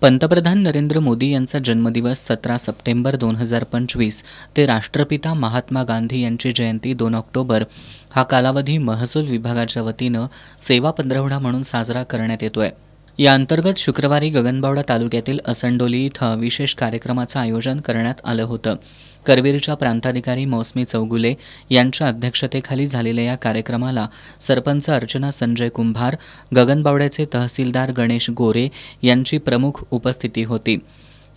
पंतप्रधान नरेंद्र मोदी यांचा जन्मदिवस 17 सप्टेंबर 2025 ते राष्ट्रपिता महात्मा गांधी यांची जयंती 2 ऑक्टोबर हा कालावधी महसूल विभागाच्या वतीनं सेवा पंधरवडा म्हणून साजरा करण्यात येतोय। या अंतर्गत शुक्रवारी गगनबावडा तालुक्यातील असंडोली इथं विशेष कार्यक्रमाचं आयोजन करण्यात आलं होतं। करवीरच्या प्रांताधिकारी मौसमी चौगुले यांच्या अध्यक्षतेखाली झालेल्या या कार्यक्रमाला सरपंच अर्चना संजय कुंभार, गगनबावड्याचे तहसीलदार गणेश गोरे यांची प्रमुख उपस्थिती होती।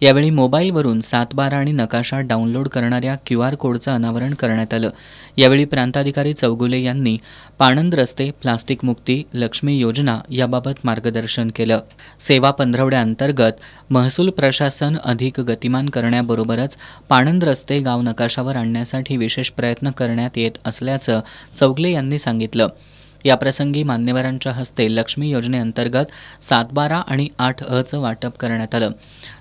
यावेळी मोबाईलवरून 7/12 आणि नकाशा डाउनलोड करणाऱ्या QR कोडचं अनावरण करण्यात आलं। यावेळी प्रांताधिकारी चौगुले यांनी पाणंद रस्ते, प्लास्टिक मुक्ती, लक्ष्मी योजना याबाबत मार्गदर्शन केलं। सेवा पंधरवड्याअंतर्गत महसूल प्रशासन अधिक गतिमान करण्याबरोबरच पाणंद रस्ते गाव नकाशावर आणण्यासाठी विशेष प्रयत्न करण्यात येत असल्याचं चौगुले यांनी सांगितलं। याप्रसंगी मान्यवरांच्या हस्ते लक्ष्मी योजनेअंतर्गत 7/12 आणि 8अ वाटप करण्यात आलं।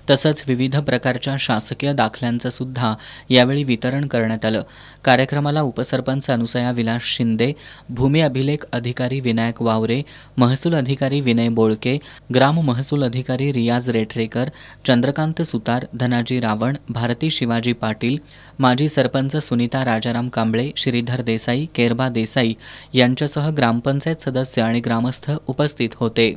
तसंच विविध प्रकारच्या शासकीय दाखल्यांचं सुद्धा यावेळी वितरण करण्यात आलं। कार्यक्रमाला उपसरपंच अनुसया विलास शिंदे, भूमी अभिलेख अधिकारी विनायक वावरे, महसूल अधिकारी विनय बोळके, ग्राम महसूल अधिकारी रियाज रेठरेकर, चंद्रकांत सुतार, धनाजी रावण, भारती शिवाजी पाटील, माजी सरपंच सुनीता राजाराम कांबळे, श्रीधर देसाई, केरबा देसाई यांच्यासह ग्रामपंचायत सदस्य आणि ग्रामस्थ उपस्थित होते।